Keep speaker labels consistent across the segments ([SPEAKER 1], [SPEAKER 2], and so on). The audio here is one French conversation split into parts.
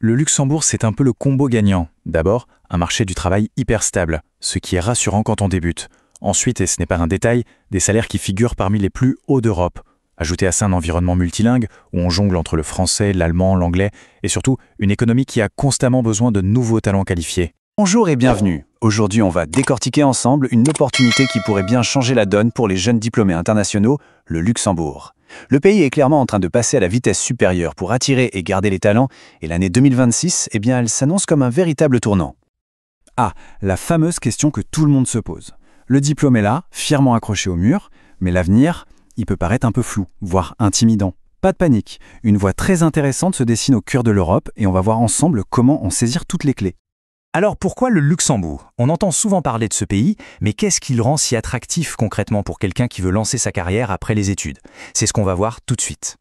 [SPEAKER 1] Le Luxembourg, c'est un peu le combo gagnant. D'abord, un marché du travail hyper stable, ce qui est rassurant quand on débute. Ensuite, et ce n'est pas un détail, des salaires qui figurent parmi les plus hauts d'Europe. Ajoutez à ça un environnement multilingue, où on jongle entre le français, l'allemand, l'anglais, et surtout une économie qui a constamment besoin de nouveaux talents qualifiés.
[SPEAKER 2] Bonjour et bienvenue. Aujourd'hui, on va décortiquer ensemble une opportunité qui pourrait bien changer la donne pour les jeunes diplômés internationaux, le Luxembourg. Le pays est clairement en train de passer à la vitesse supérieure pour attirer et garder les talents, et l'année 2026, elle s'annonce comme un véritable tournant. Ah, la fameuse question que tout le monde se pose. Le diplôme est là, fièrement accroché au mur, mais l'avenir, il peut paraître un peu flou, voire intimidant. Pas de panique, une voie très intéressante se dessine au cœur de l'Europe et on va voir ensemble comment en saisir toutes les clés.
[SPEAKER 3] Alors pourquoi le Luxembourg? On entend souvent parler de ce pays, mais qu'est-ce qui le rend si attractif concrètement pour quelqu'un qui veut lancer sa carrière après les études? C'est ce qu'on va voir tout de suite.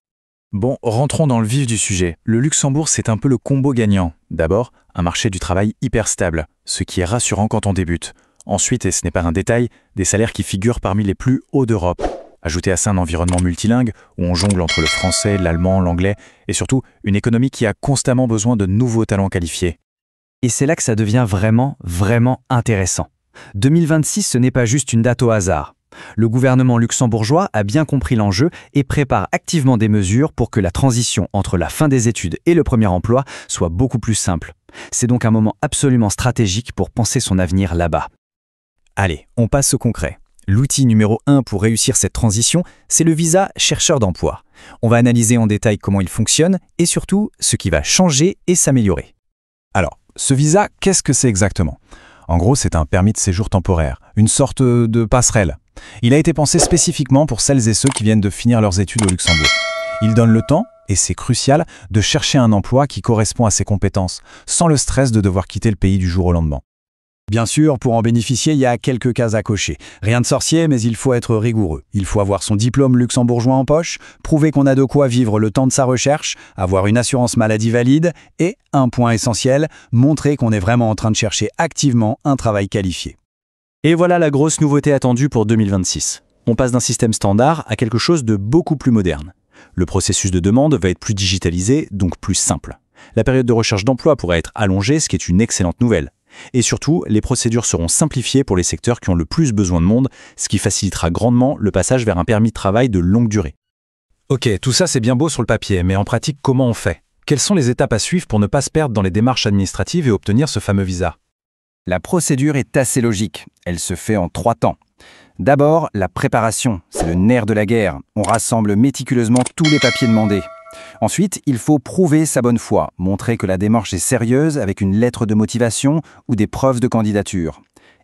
[SPEAKER 1] Bon, rentrons dans le vif du sujet. Le Luxembourg, c'est un peu le combo gagnant. D'abord, un marché du travail hyper stable, ce qui est rassurant quand on débute. Ensuite, et ce n'est pas un détail, des salaires qui figurent parmi les plus hauts d'Europe. Ajoutez à ça un environnement multilingue, où on jongle entre le français, l'allemand, l'anglais, et surtout une économie qui a constamment besoin de nouveaux talents qualifiés.
[SPEAKER 3] Et c'est là que ça devient vraiment intéressant. 2026, ce n'est pas juste une date au hasard. Le gouvernement luxembourgeois a bien compris l'enjeu et prépare activement des mesures pour que la transition entre la fin des études et le premier emploi soit beaucoup plus simple. C'est donc un moment absolument stratégique pour penser son avenir là-bas. Allez, on passe au concret. L'outil numéro 1 pour réussir cette transition, c'est le visa chercheur d'emploi. On va analyser en détail comment il fonctionne et surtout ce qui va changer et s'améliorer.
[SPEAKER 2] Alors, ce visa, qu'est-ce que c'est exactement? En gros, c'est un permis de séjour temporaire, une sorte de passerelle. Il a été pensé spécifiquement pour celles et ceux qui viennent de finir leurs études au Luxembourg. Il donne le temps, et c'est crucial, de chercher un emploi qui correspond à ses compétences, sans le stress de devoir quitter le pays du jour au lendemain. Bien sûr, pour en bénéficier, il y a quelques cases à cocher. Rien de sorcier, mais il faut être rigoureux. Il faut avoir son diplôme luxembourgeois en poche, prouver qu'on a de quoi vivre le temps de sa recherche, avoir une assurance maladie valide et, un point essentiel, montrer qu'on est vraiment en train de chercher activement un travail qualifié.
[SPEAKER 3] Et voilà la grosse nouveauté attendue pour 2026. On passe d'un système standard à quelque chose de beaucoup plus moderne. Le processus de demande va être plus digitalisé, donc plus simple. La période de recherche d'emploi pourrait être allongée, ce qui est une excellente nouvelle. Et surtout, les procédures seront simplifiées pour les secteurs qui ont le plus besoin de monde, ce qui facilitera grandement le passage vers un permis de travail de longue durée.
[SPEAKER 2] Ok, tout ça c'est bien beau sur le papier, mais en pratique, comment on fait? Quelles sont les étapes à suivre pour ne pas se perdre dans les démarches administratives et obtenir ce fameux visa?
[SPEAKER 4] La procédure est assez logique. Elle se fait en 3 temps. D'abord, la préparation, c'est le nerf de la guerre. On rassemble méticuleusement tous les papiers demandés. Ensuite, il faut prouver sa bonne foi, montrer que la démarche est sérieuse avec une lettre de motivation ou des preuves de candidature.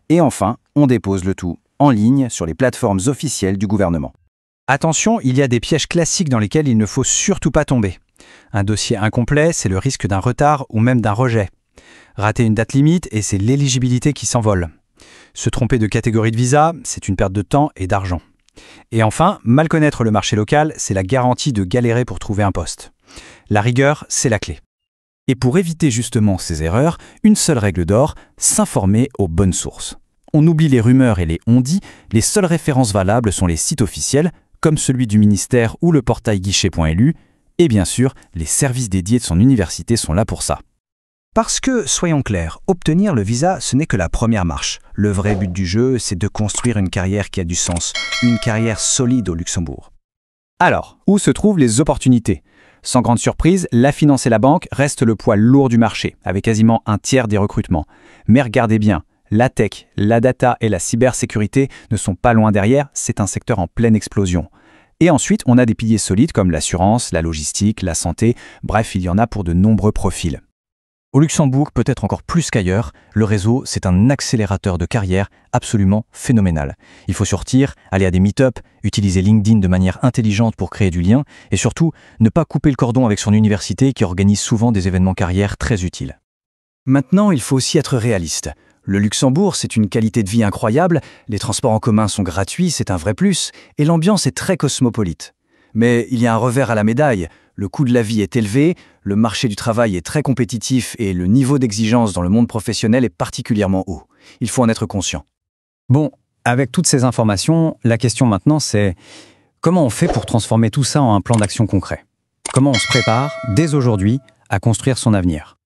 [SPEAKER 4] Et enfin, on dépose le tout en ligne sur les plateformes officielles du gouvernement.
[SPEAKER 3] Attention, il y a des pièges classiques dans lesquels il ne faut surtout pas tomber. Un dossier incomplet, c'est le risque d'un retard ou même d'un rejet. Rater une date limite et c'est l'éligibilité qui s'envole. Se tromper de catégorie de visa, c'est une perte de temps et d'argent. Et enfin, mal connaître le marché local, c'est la garantie de galérer pour trouver un poste. La rigueur, c'est la clé. Et pour éviter justement ces erreurs, une seule règle d'or, s'informer aux bonnes sources. On oublie les rumeurs et les on-dit, les seules références valables sont les sites officiels, comme celui du ministère ou le portail guichet.lu, et bien sûr, les services dédiés de son université sont là pour ça. Parce que, soyons clairs, obtenir le visa, ce n'est que la première marche. Le vrai but du jeu, c'est de construire une carrière qui a du sens, une carrière solide au Luxembourg. Alors, où se trouvent les opportunités? Sans grande surprise, la finance et la banque restent le poids lourd du marché, avec quasiment un tiers des recrutements. Mais regardez bien, la tech, la data et la cybersécurité ne sont pas loin derrière, c'est un secteur en pleine explosion. Et ensuite, on a des piliers solides comme l'assurance, la logistique, la santé, bref, il y en a pour de nombreux profils. Au Luxembourg, peut-être encore plus qu'ailleurs, le réseau, c'est un accélérateur de carrière absolument phénoménal. Il faut sortir, aller à des meet-up, utiliser LinkedIn de manière intelligente pour créer du lien et surtout, ne pas couper le cordon avec son université qui organise souvent des événements carrière très utiles. Maintenant, il faut aussi être réaliste. Le Luxembourg, c'est une qualité de vie incroyable, les transports en commun sont gratuits, c'est un vrai plus, et l'ambiance est très cosmopolite. Mais il y a un revers à la médaille. Le coût de la vie est élevé, le marché du travail est très compétitif et le niveau d'exigence dans le monde professionnel est particulièrement haut. Il faut en être conscient. Bon, avec toutes ces informations, la question maintenant c'est comment on fait pour transformer tout ça en un plan d'action concret? Comment on se prépare, dès aujourd'hui, à construire son avenir?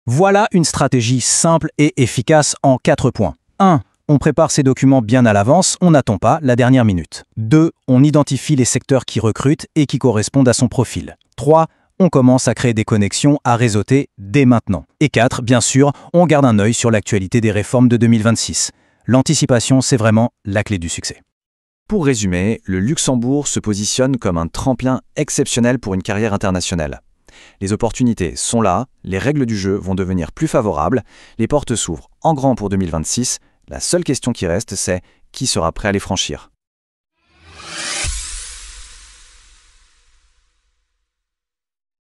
[SPEAKER 3] Voilà une stratégie simple et efficace en 4 points. 1. On prépare ses documents bien à l'avance, on n'attend pas la dernière minute. 2. On identifie les secteurs qui recrutent et qui correspondent à son profil. 3. On commence à créer des connexions à réseauter dès maintenant. Et 4. Bien sûr, on garde un œil sur l'actualité des réformes de 2026. L'anticipation, c'est vraiment la clé du succès.
[SPEAKER 1] Pour résumer, le Luxembourg se positionne comme un tremplin exceptionnel pour une carrière internationale. Les opportunités sont là, les règles du jeu vont devenir plus favorables, les portes s'ouvrent en grand pour 2026. La seule question qui reste, c'est qui sera prêt à les franchir.